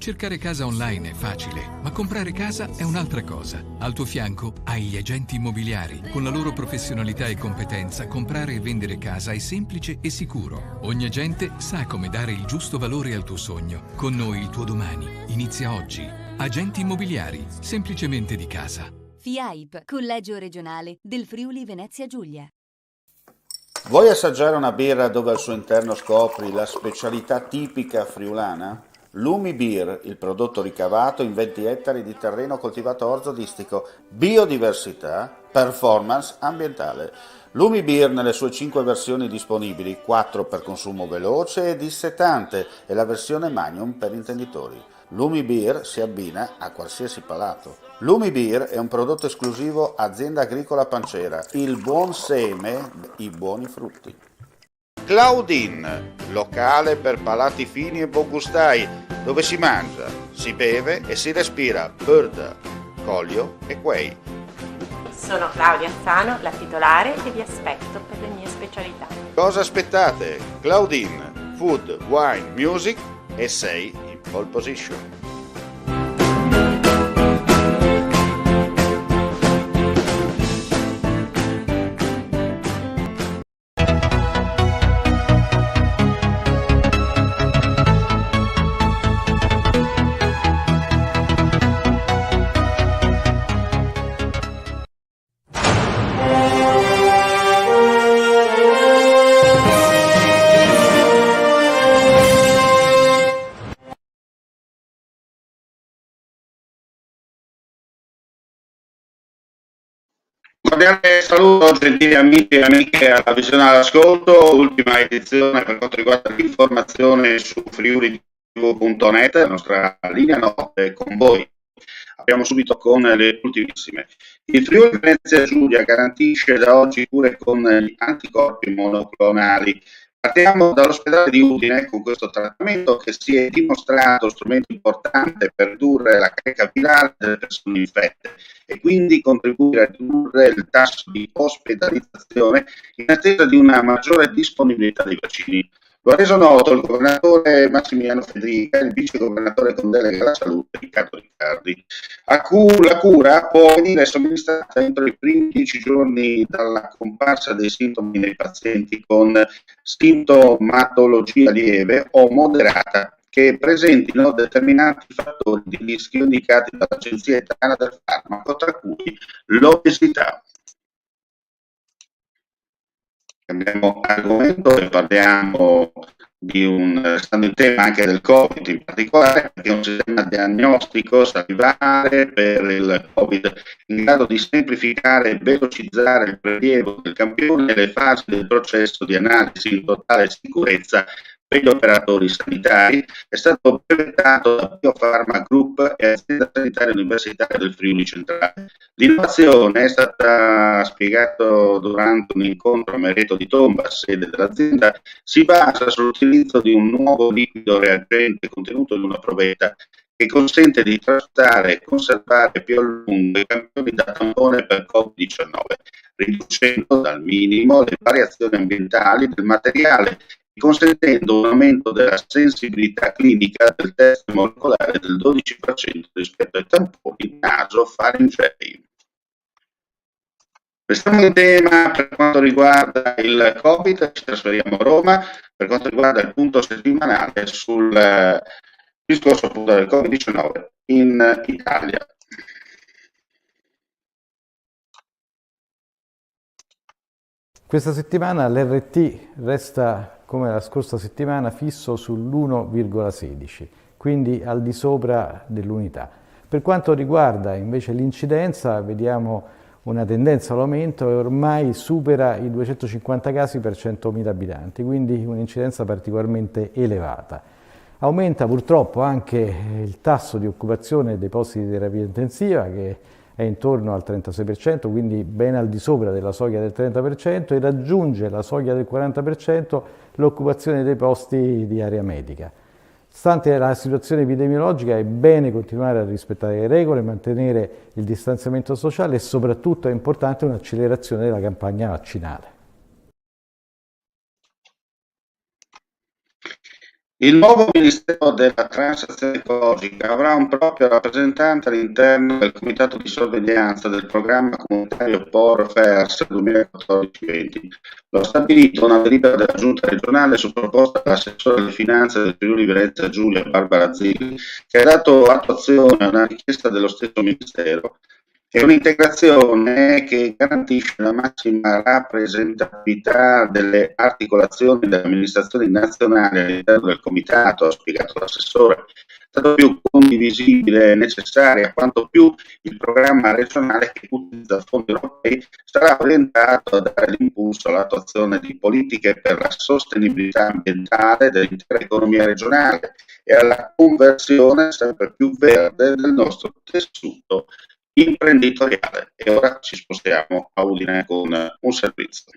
Cercare casa online è facile, ma comprare casa è un'altra cosa. Al tuo fianco hai gli agenti immobiliari. Con la loro professionalità e competenza, comprare e vendere casa è semplice e sicuro. Ogni agente sa come dare il giusto valore al tuo sogno. Con noi il tuo domani inizia oggi. Agenti immobiliari, semplicemente di casa. FIAIP, Collegio Regionale del Friuli Venezia Giulia. Vuoi assaggiare una birra dove al suo interno scopri la specialità tipica friulana? Lumi Beer, il prodotto ricavato in 20 ettari di terreno coltivato orzodistico, biodiversità, performance ambientale. Lumi Beer nelle sue 5 versioni disponibili, 4 per consumo veloce e dissetante e la versione Magnum per intenditori. Lumi Beer si abbina a qualsiasi palato. Lumi Beer è un prodotto esclusivo Azienda Agricola Pancera, il buon seme, i buoni frutti. Claudine, locale per palati fini e buongustai, dove si mangia, si beve e si respira Burda, Collio e Quay. Sono Claudia Sano, la titolare, e vi aspetto per le mie specialità. Cosa aspettate? Claudine, food, wine, music e sei in pole position. Cordiale saluto, gentili amici e amiche alla visione all'ascolto, ultima edizione per quanto riguarda l'informazione su friuli.net, la nostra linea notte con voi. Apriamo subito con le ultimissime. Il Friuli Venezia Giulia garantisce da oggi cure con gli anticorpi monoclonali. Partiamo dall'ospedale di Udine con questo trattamento che si è dimostrato strumento importante per ridurre la carica virale delle persone infette e quindi contribuire a ridurre il tasso di ospedalizzazione in attesa di una maggiore disponibilità dei vaccini. Lo ha reso noto il governatore Massimiliano Federica e il vice governatore con delega alla salute Riccardo Riccardi. La cura può venire somministrata entro i primi 10 giorni dalla comparsa dei sintomi nei pazienti con sintomatologia lieve o moderata che presentino determinati fattori di rischio indicati dall'Agenzia Italiana del Farmaco, tra cui l'obesità. Cambiamo argomento e parliamo restando in tema anche del Covid in particolare, perché è un sistema diagnostico salivare per il Covid in grado di semplificare e velocizzare il prelievo del campione e le fasi del processo di analisi in totale sicurezza per gli operatori sanitari, è stato brevettato da Biofarma Group e Azienda Sanitaria Universitaria del Friuli Centrale. L'innovazione è stata spiegata durante un incontro a Mereto di Tomba, sede dell'azienda, si basa sull'utilizzo di un nuovo liquido reagente contenuto in una provetta che consente di trattare e conservare più a lungo i campioni da tampone per Covid-19, riducendo dal minimo le variazioni ambientali del materiale e consentendo un aumento della sensibilità clinica del test molecolare del 12% rispetto ai tamponi nasofaringei. Restiamo in tema per quanto riguarda il Covid, ci trasferiamo a Roma per quanto riguarda il punto settimanale sul discorso appunto del Covid-19 in Italia. Questa settimana l'RT resta, come la scorsa settimana, fisso sull'1,16, quindi al di sopra dell'unità. Per quanto riguarda invece l'incidenza, vediamo una tendenza all'aumento e ormai supera i 250 casi per 100.000 abitanti, quindi un'incidenza particolarmente elevata. Aumenta purtroppo anche il tasso di occupazione dei posti di terapia intensiva, che è intorno al 36%, quindi ben al di sopra della soglia del 30%, e raggiunge la soglia del 40% l'occupazione dei posti di area medica. Stante la situazione epidemiologica è bene continuare a rispettare le regole, mantenere il distanziamento sociale e soprattutto è importante un'accelerazione della campagna vaccinale. Il nuovo Ministero della Transizione Ecologica avrà un proprio rappresentante all'interno del Comitato di Sorveglianza del Programma Comunitario POR FERS 2014-20. Lo ha stabilito una delibera della Giunta regionale su proposta dell'assessore alle finanze del Friuli Venezia Giulia Barbara Zilli, che ha dato attuazione a una richiesta dello stesso Ministero. È un'integrazione che garantisce la massima rappresentatività delle articolazioni delle amministrazioni nazionali all'interno del comitato, ha spiegato l'assessore, tanto più condivisibile e necessaria quanto più il programma regionale che utilizza fondi europei sarà orientato a dare l'impulso all'attuazione di politiche per la sostenibilità ambientale dell'intera economia regionale e alla conversione sempre più verde del nostro tessuto imprenditoriale. E ora ci spostiamo a Udine con un servizio.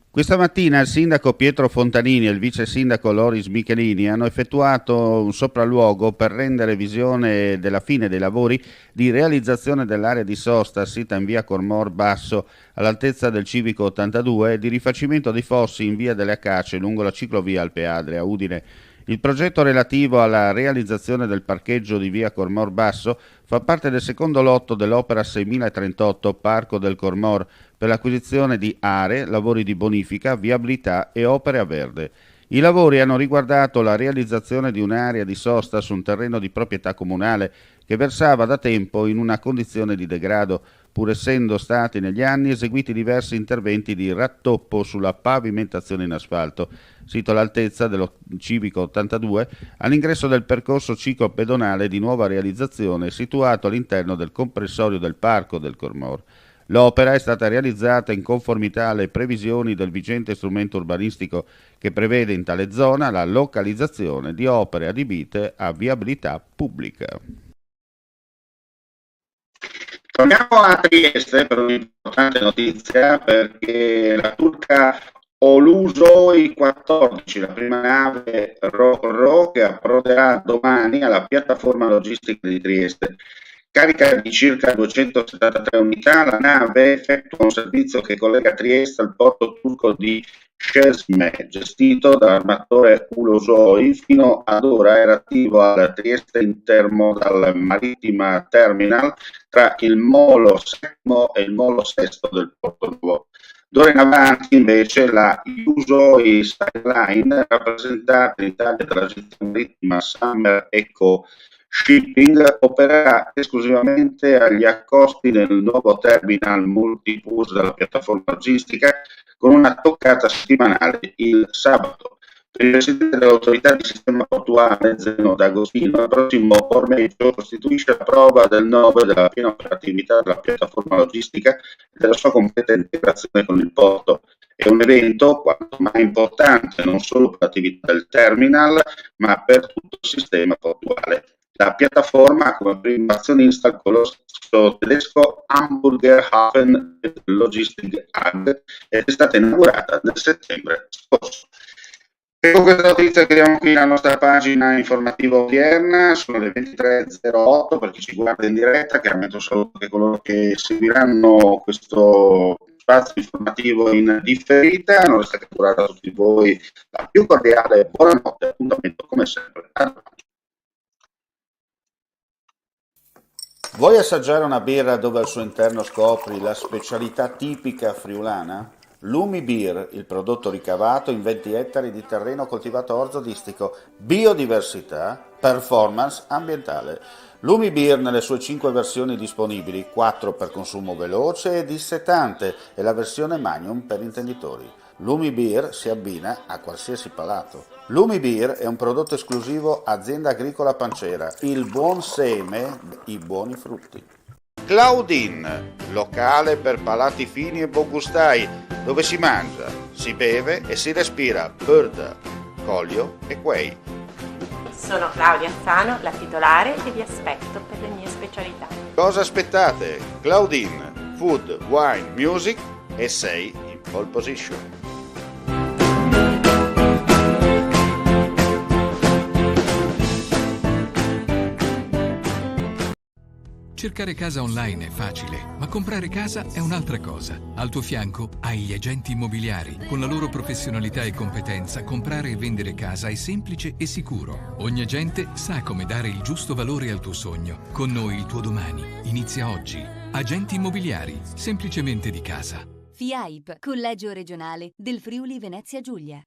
Questa mattina il sindaco Pietro Fontanini e il vice sindaco Loris Michelini hanno effettuato un sopralluogo per rendere visione della fine dei lavori di realizzazione dell'area di sosta sita in via Cormor Basso all'altezza del Civico 82 e di rifacimento dei fossi in via delle Acacie lungo la ciclovia Alpe Adria a Udine. Il progetto relativo alla realizzazione del parcheggio di via Cormor Basso fa parte del secondo lotto dell'opera 6038 Parco del Cormor per l'acquisizione di aree, lavori di bonifica, viabilità e opere a verde. I lavori hanno riguardato la realizzazione di un'area di sosta su un terreno di proprietà comunale che versava da tempo in una condizione di degrado, pur essendo stati negli anni eseguiti diversi interventi di rattoppo sulla pavimentazione in asfalto, sito all'altezza dello Civico 82, all'ingresso del percorso ciclopedonale di nuova realizzazione situato all'interno del comprensorio del Parco del Cormor. L'opera è stata realizzata in conformità alle previsioni del vigente strumento urbanistico che prevede in tale zona la localizzazione di opere adibite a viabilità pubblica. Torniamo a Trieste per un'importante notizia, perché la turca Olusoi 14, la prima nave Ro-Ro, che approderà domani alla piattaforma logistica di Trieste. Carica di circa 273 unità, la nave effettua un servizio che collega Trieste al porto turco di Cesme, gestito dall'armatore Ulusoy. Fino ad ora era attivo al Trieste Intermodal Marittima Terminal tra il molo settimo e il molo sesto del Porto Nuovo. D'ora in avanti invece la Ulusoy Skyline, rappresentata in Italia dall'agenzia marittima Summer Eco Shipping, opererà esclusivamente agli accosti nel nuovo terminal multipurpose della piattaforma logistica, con una toccata settimanale il sabato. Per il presidente dell'autorità di sistema portuale Zeno D'Agostino, il prossimo ormeggio costituisce la prova del 9 della piena operatività della piattaforma logistica e della sua completa integrazione con il porto. È un evento quanto mai importante non solo per l'attività del terminal, ma per tutto il sistema portuale. La piattaforma ha come primo azionista il colosso tedesco Hamburger Hafen Logistik AG ed è stata inaugurata nel settembre scorso. E con questa notizia chiudiamo qui la nostra pagina informativa odierna. Sono le 23.08 per chi ci guarda in diretta. Chiaramente un saluto anche coloro che seguiranno questo spazio informativo in differita. Non resta che augurare a tutti voi la più cordiale buonanotte. Appuntamento come sempre a domani. Vuoi assaggiare una birra dove al suo interno scopri la specialità tipica friulana? Lumi Beer, il prodotto ricavato in 20 ettari di terreno coltivato orzodistico, biodiversità, performance ambientale. Lumi Beer nelle sue 5 versioni disponibili, 4 per consumo veloce e dissetante e la versione Magnum per intenditori. Lumi Beer si abbina a qualsiasi palato. Lumi Beer è un prodotto esclusivo Azienda Agricola Pancera, il buon seme, i buoni frutti. Claudine, locale per palati fini e buongustai, dove si mangia, si beve e si respira Bird, Collio e Quay. Sono Claudia Azzano, la titolare, e vi aspetto per le mie specialità. Cosa aspettate? Claudine, food, wine, music e sei in pole position. Cercare casa online è facile, ma comprare casa è un'altra cosa. Al tuo fianco hai gli agenti immobiliari. Con la loro professionalità e competenza, comprare e vendere casa è semplice e sicuro. Ogni agente sa come dare il giusto valore al tuo sogno. Con noi il tuo domani inizia oggi. Agenti immobiliari, semplicemente di casa. FIAIP, Collegio Regionale del Friuli Venezia Giulia.